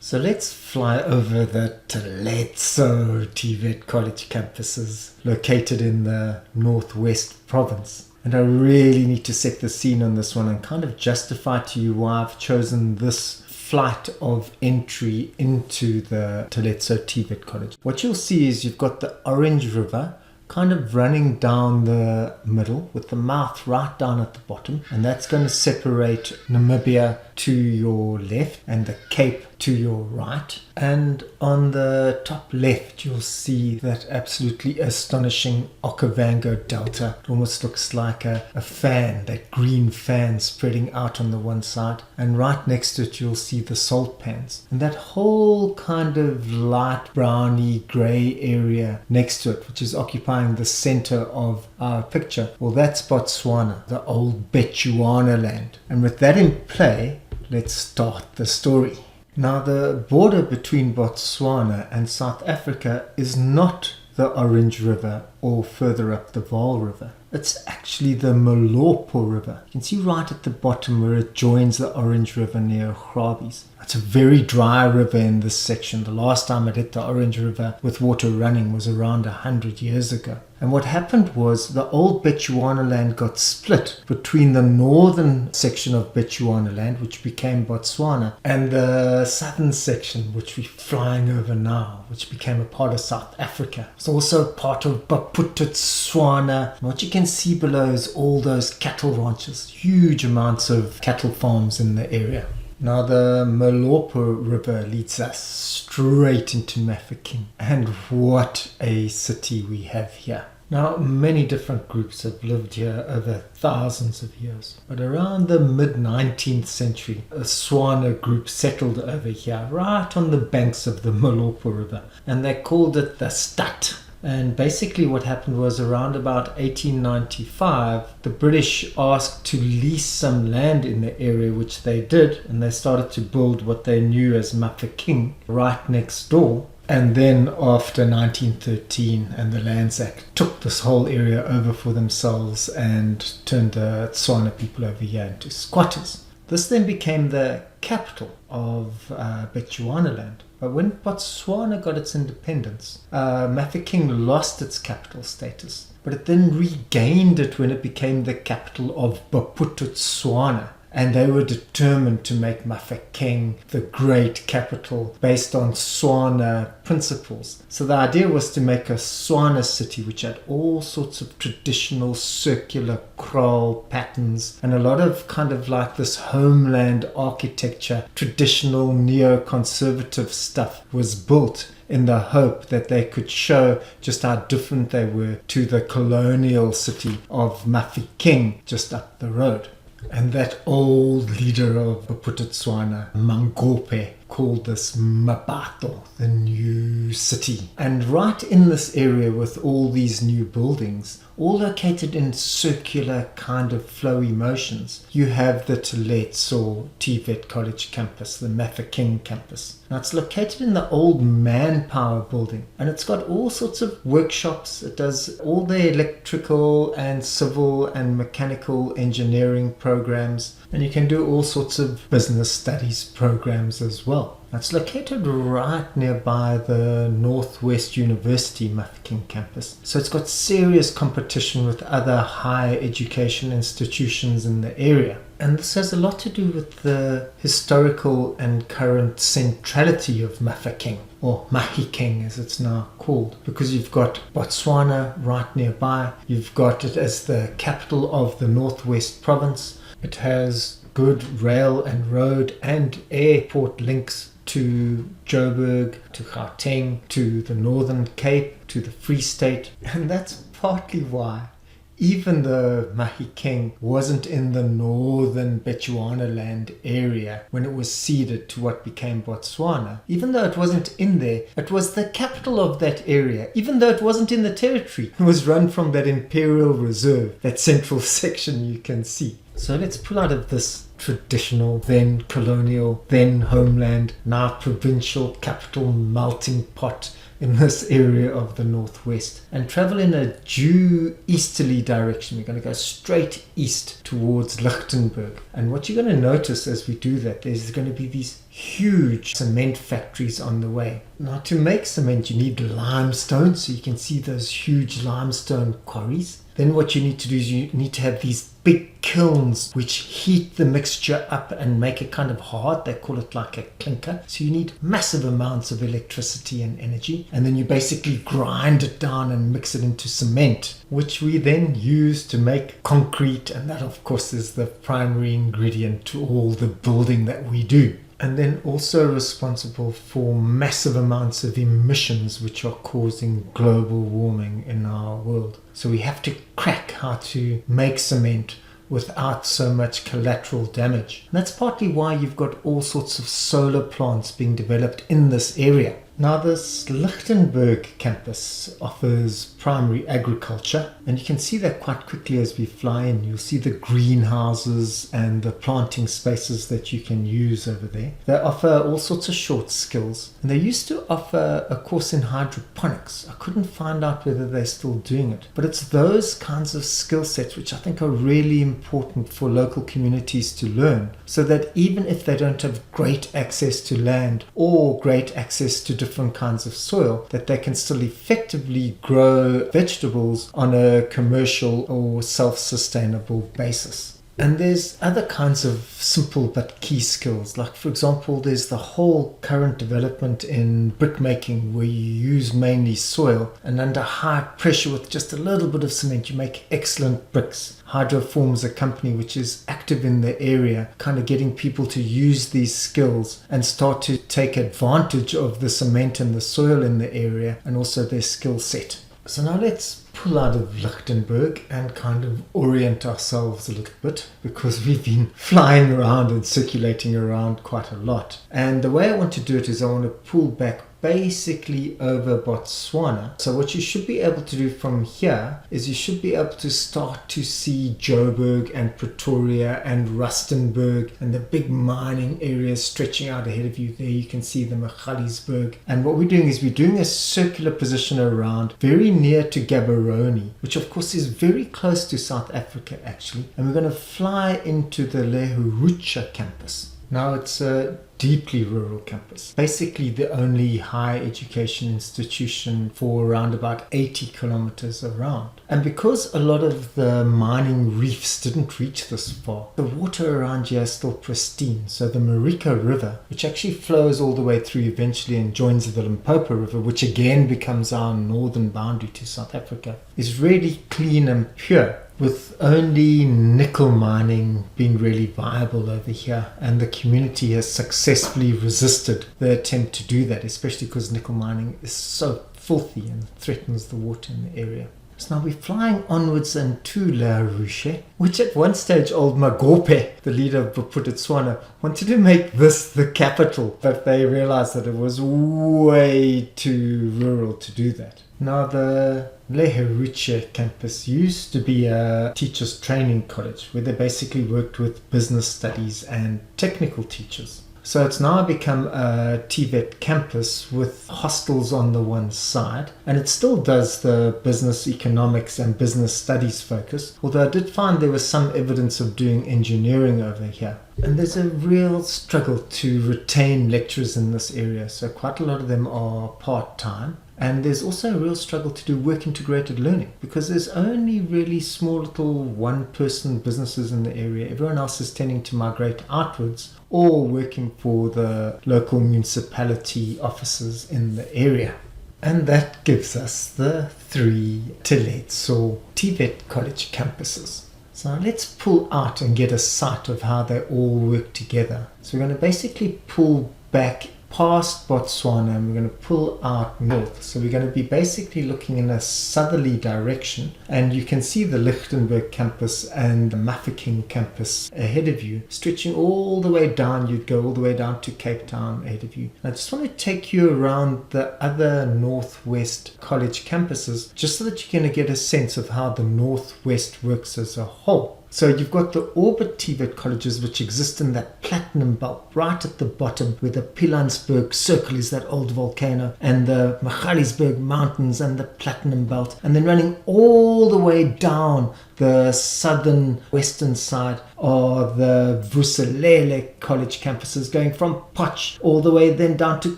So let's fly over the Taletso tvet college campuses located in the Northwest province. And I really need to set the scene on this one and kind of justify to you why I've chosen this flight of entry into the Taletso tvet college. What you'll see is you've got the Orange River kind of running down the middle with the mouth right down at the bottom, and that's going to separate Namibia to your left and the Cape to your right. And on the top left you'll see that absolutely astonishing Okavango Delta. It almost looks like a fan, that green fan spreading out on the one side, and right next to it you'll see the salt pans, and that whole kind of light browny grey area next to it, which is occupying the center of our picture. Well, that's Botswana, the old Bechuana land. And with that in play, let's start the story. Now, the border between Botswana and South Africa is not the Orange River or further up the Vaal River. It's actually the Molopo River. You can see right at the bottom where it joins the Orange River near Grabie's. It's a very dry river in this section. The last time it hit the Orange River with water running was around 100 years ago. And what happened was the old Bechuana land got split between the northern section of Bechuana land, which became Botswana, and the southern section, which we're flying over now, which became a part of South Africa. It's also part of Botswana. What you can see below is all those cattle ranches, huge amounts of cattle farms in the area. Now, the Molopo River leads us straight into Mafeking, and what a city we have here. Now, many different groups have lived here over thousands of years, but around the mid-19th century, a Swana group settled over here, right on the banks of the Molopo River, and they called it the Stad. And basically what happened was around about 1895, the British asked to lease some land in the area, which they did, and they started to build what they knew as Mafeking right next door. And then after 1913 and the Lands Act took this whole area over for themselves and turned the Tswana people over here into squatters. This then became the capital of Bechuanaland. But when Botswana got its independence, Mafeking lost its capital status. But it then regained it when it became the capital of Bophuthatswana. And they were determined to make Mafeking the great capital based on Swana principles. So the idea was to make a Swana city which had all sorts of traditional circular kraal patterns and a lot of kind of like this homeland architecture, traditional neoconservative stuff was built in the hope that they could show just how different they were to the colonial city of Mafeking just up the road. And that old leader of Bophuthatswana, Mangope, called this Mapato, the new city. And right in this area with all these new buildings, all located in circular kind of flowy motions, you have the taletso tvet college campus, the Mafeking campus. Now it's located in the old manpower building, and it's got all sorts of workshops. It does all the electrical and civil and mechanical engineering programs, and you can do all sorts of business studies programs as well. It's located right nearby the Northwest University Mafeking campus. So it's got serious competition with other higher education institutions in the area. And this has a lot to do with the historical and current centrality of Mafeking, or Mahikeng as it's now called, because you've got Botswana right nearby. You've got it as the capital of the Northwest province. It has good rail and road and airport links to Joburg, to Gauteng, to the Northern Cape, to the Free State. And that's partly why, even though Mahikeng wasn't in the northern Bechuanaland area when it was ceded to what became Botswana, even though it wasn't in there, it was the capital of that area. Even though it wasn't in the territory, it was run from that imperial reserve, that central section you can see. So let's pull out of this traditional, then colonial, then homeland, now provincial capital melting pot in this area of the northwest, and travel in a due easterly direction. We're going to go straight east towards Lichtenberg. And what you're going to notice as we do that, there's going to be these huge cement factories on the way. Now, to make cement, you need limestone, so you can see those huge limestone quarries. Then what you need to do is you need to have these big kilns which heat the mixture up and make it kind of hard. They call it like a clinker. So you need massive amounts of electricity and energy. And then you basically grind it down and mix it into cement, which we then use to make concrete. And that, of course, is the primary ingredient to all the building that we do. And then also responsible for massive amounts of emissions which are causing global warming in our world. So we have to crack how to make cement without so much collateral damage. And that's partly why you've got all sorts of solar plants being developed in this area. Now, this Lichtenberg campus offers primary agriculture, and you can see that quite quickly as we fly in. You'll see the greenhouses and the planting spaces that you can use over there. They offer all sorts of short skills, and they used to offer a course in hydroponics. I couldn't find out whether they're still doing it, but it's those kinds of skill sets which I think are really important for local communities to learn, so that even if they don't have great access to land or great access to different kinds of soil, that they can still effectively grow vegetables on a commercial or self-sustainable basis. And there's other kinds of simple but key skills. Like, for example, there's the whole current development in brick making where you use mainly soil, and under high pressure with just a little bit of cement you make excellent bricks. Hydroform is a company which is active in the area, kind of getting people to use these skills and start to take advantage of the cement and the soil in the area and also their skill set. So now let's pull out of Lichtenberg and kind of orient ourselves a little bit, because we've been flying around and circulating around quite a lot. And the way I want to do it is I want to pull back basically over Botswana. So what you should be able to do from here is you should be able to start to see Joburg and Pretoria and Rustenburg and the big mining areas stretching out ahead of you. There you can see the Magaliesberg. And what we're doing is we're doing a circular position around very near to Gaborone, which of course is very close to South Africa actually. And we're going to fly into the Lehurucha campus. Now, it's a deeply rural campus, basically the only higher education institution for around about 80 kilometers around. And because a lot of the mining reefs didn't reach this far, the water around here is still pristine. So the Marika River, which actually flows all the way through eventually and joins the Limpopo River, which again becomes our northern boundary to South Africa, is really clean and pure, with only nickel mining being really viable over here. And the community has successfully resisted the attempt to do that, especially because nickel mining is so filthy and threatens the water in the area. So now we're flying onwards into Lehurucha, which at one stage old Magope, the leader of Bophuthatswana, wanted to make this the capital, but they realized that it was way too rural to do that. Now, the Lehurucha campus used to be a teachers training college where they basically worked with business studies and technical teachers. So it's now become a tvet campus with hostels on the one side, and it still does the business economics and business studies focus, although I did find there was some evidence of doing engineering over here. And there's a real struggle to retain lecturers in this area, so quite a lot of them are part-time. And there's also a real struggle to do work integrated learning, because there's only really small little one-person businesses in the area. Everyone else is tending to migrate outwards or working for the local municipality offices in the area. And that gives us the 3 taletso tvet college campuses. So let's pull out and get a sight of how they all work together. So we're going to basically pull back past Botswana and we're going to pull out north. So we're going to be basically looking in a southerly direction, and you can see the Lichtenberg campus and the Mafeking campus ahead of you, stretching all the way down. You'd go all the way down to Cape Town ahead of you. And I just want to take you around the other northwest college campuses just so that you're going to get a sense of how the northwest works as a whole. So you've got the Orbit TVET colleges, which exist in that platinum belt right at the bottom, where the Pilansberg Circle is, that old volcano, and the Magaliesberg Mountains and the platinum belt, and then running all the way down the southern western side are the Vuselele college campuses, going from Potch all the way then down to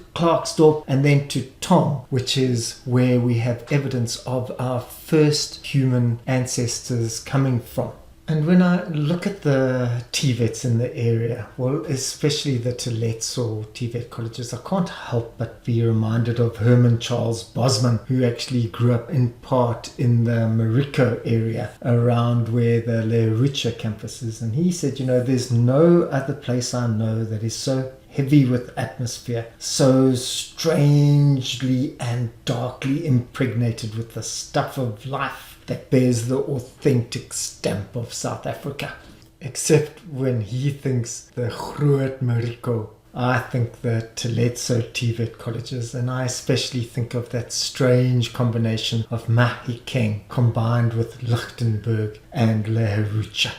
Klerksdorp and then to Tom, which is where we have evidence of our first human ancestors coming from. And when I look at the TVETs in the area, well, especially the taletso TVET colleges, I can't help but be reminded of Herman Charles Bosman, who actually grew up in part in the Mariko area around where the Lerucha campus is. And he said, there's no other place I know that is so heavy with atmosphere, so strangely and darkly impregnated with the stuff of life that bears the authentic stamp of South Africa. Except when he thinks the Groot Mariko, I think the taletso TVET colleges, and I especially think of that strange combination of Mahikeng combined with Lichtenberg and Lerucha.